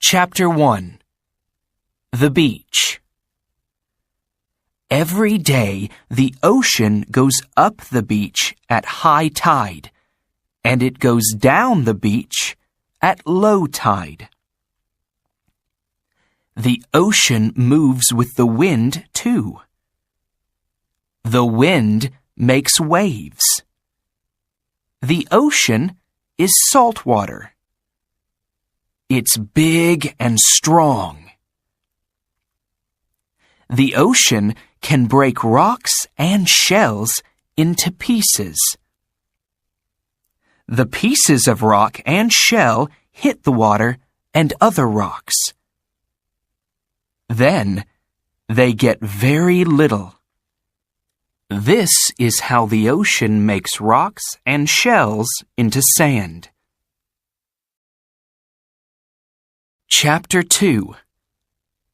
Chapter 1. The Beach. Every day, the ocean goes up the beach at high tide, and it goes down the beach at low tide. The ocean moves with the wind, too. The wind makes waves. The ocean is salt water. It's big and strong. The ocean can break rocks and shells into pieces. The pieces of rock and shell hit the water and other rocks. Then they get very little. This is how the ocean makes rocks and shells into sand. Chapter 2.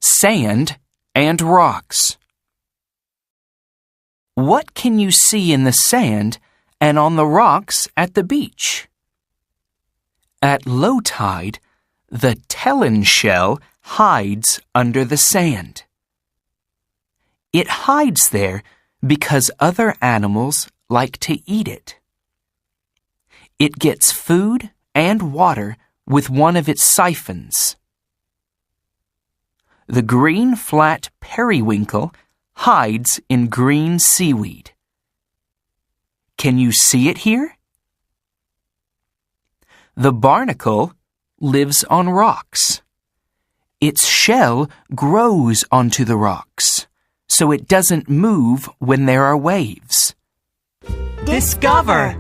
Sand and Rocks. What can you see in the sand and on the rocks at the beach? At low tide, the Tellin shell hides under the sand. It hides there because other animals like to eat it. It gets food and water with one of its siphons. The green flat periwinkle hides in green seaweed. Can you see it here? The barnacle lives on rocks. Its shell grows onto the rocks, so it doesn't move when there are waves. Discover!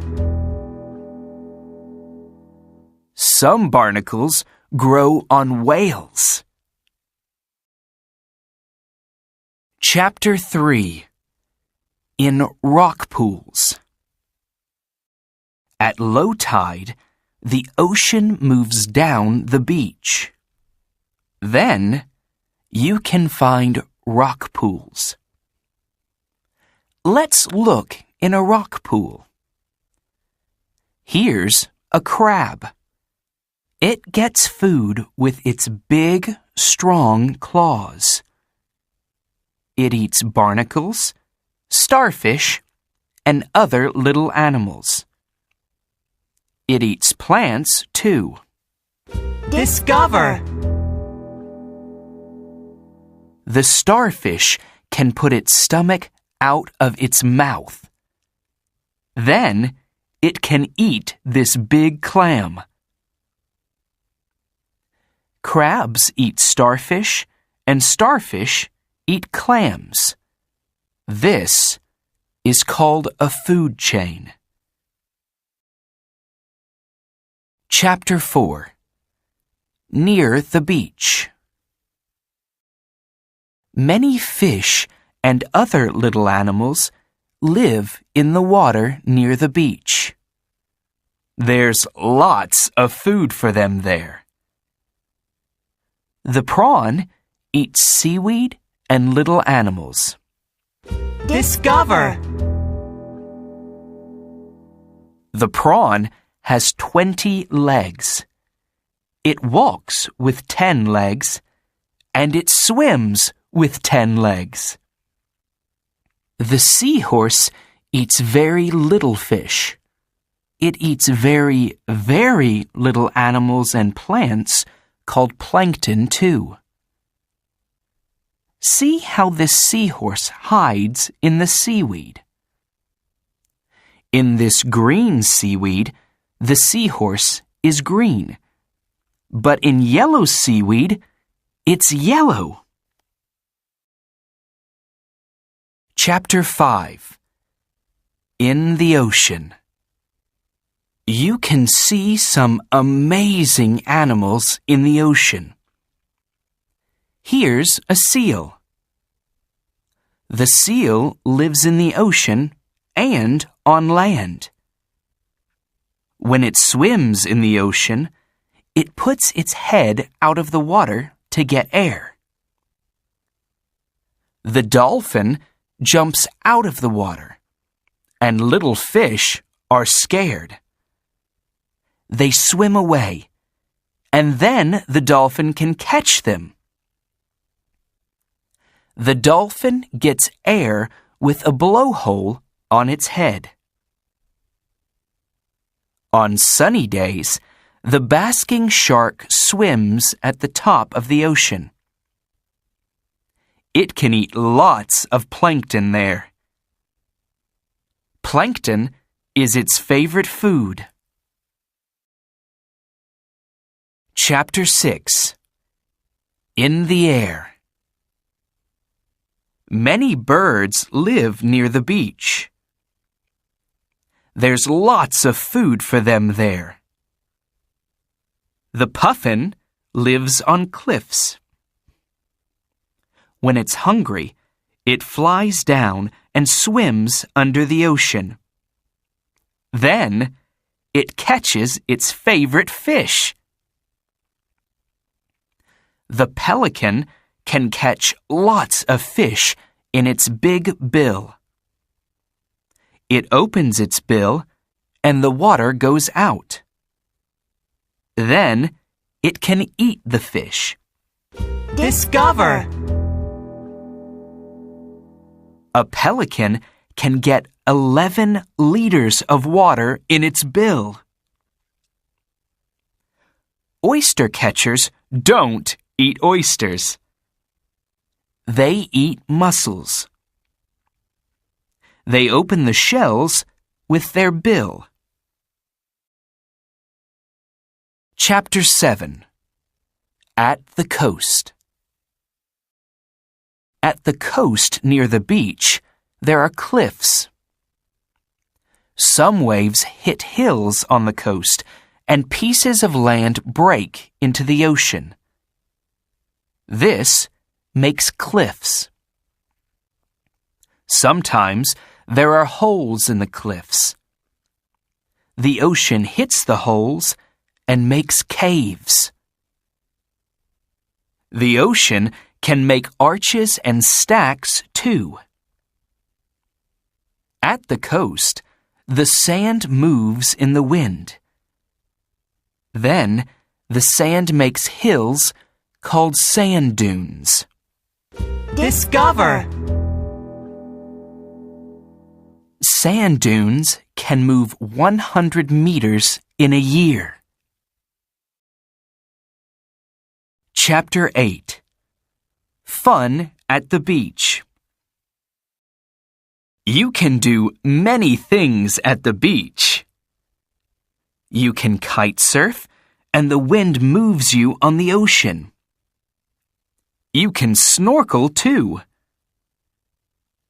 Some barnacles grow on whales. Chapter 3. In Rock Pools. At low tide, the ocean moves down the beach. Then, you can find rock pools. Let's look in a rock pool. Here's a crab. It gets food with its big, strong claws. It eats barnacles, starfish, and other little animals. It eats plants, too. Discover! The starfish can put its stomach out of its mouth. Then, it can eat this big clam. Crabs eat starfish, and starfish eat clams. This is called a food chain. Chapter 4. Near the beach. Many fish and other little animals live in the water near the beach. There's lots of food for them there. The prawn eats seaweed and little animals. Discover! The prawn has 20 legs. It walks with 10 legs, and it swims with 10 legs. The seahorse eats very little fish. It eats very, very little animals and plants called plankton, too. See how this seahorse hides in the seaweed. In this green seaweed, the seahorse is green. But in yellow seaweed, it's yellow. Chapter 5. In the Ocean. You can see some amazing animals in the ocean. Here's a seal. The seal lives in the ocean and on land. When it swims in the ocean, it puts its head out of the water to get air. The dolphin jumps out of the water, and little fish are scared. They swim away, and then the dolphin can catch them. The dolphin gets air with a blowhole on its head. On sunny days, the basking shark swims at the top of the ocean. It can eat lots of plankton there. Plankton is its favorite food. Chapter 6. In the Air. Many birds live near the beach. There's lots of food for them there. The puffin lives on cliffs. When it's hungry, it flies down and swims under the ocean. Then, it catches its favorite fish. The pelican can catch lots of fish in its big bill. It opens its bill and the water goes out. Then, it can eat the fish. Discover! A pelican can get 11 liters of water in its bill. Oyster catchers don't eat oysters. They eat mussels. They open the shells with their bill. Chapter 7. At the Coast. At the coast near the beach, there are cliffs. Some waves hit hills on the coast, and pieces of land break into the ocean. This makes cliffs. Sometimes there are holes in the cliffs. The ocean hits the holes and makes caves. The ocean can make arches and stacks too. At the coast, the sand moves in the wind. Then, the sand makes hills called sand dunes. Discover! Sand dunes can move 100 meters in a year. Chapter 8. Fun at the beach. You can do many things at the beach. You can kite surf, and the wind moves you on the ocean. You can snorkel too.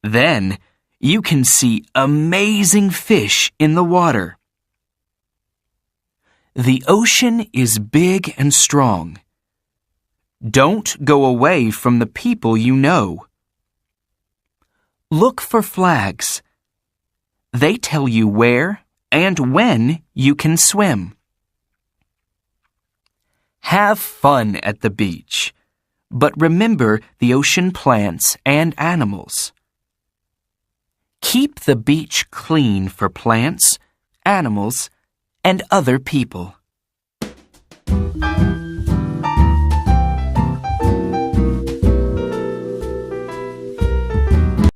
Then, you can see amazing fish in the water. The ocean is big and strong. Don't go away from the people you know. Look for flags. They tell you where and when you can swim. Have fun at the beach, but remember the ocean plants and animals. Keep the beach clean for plants, animals, and other people.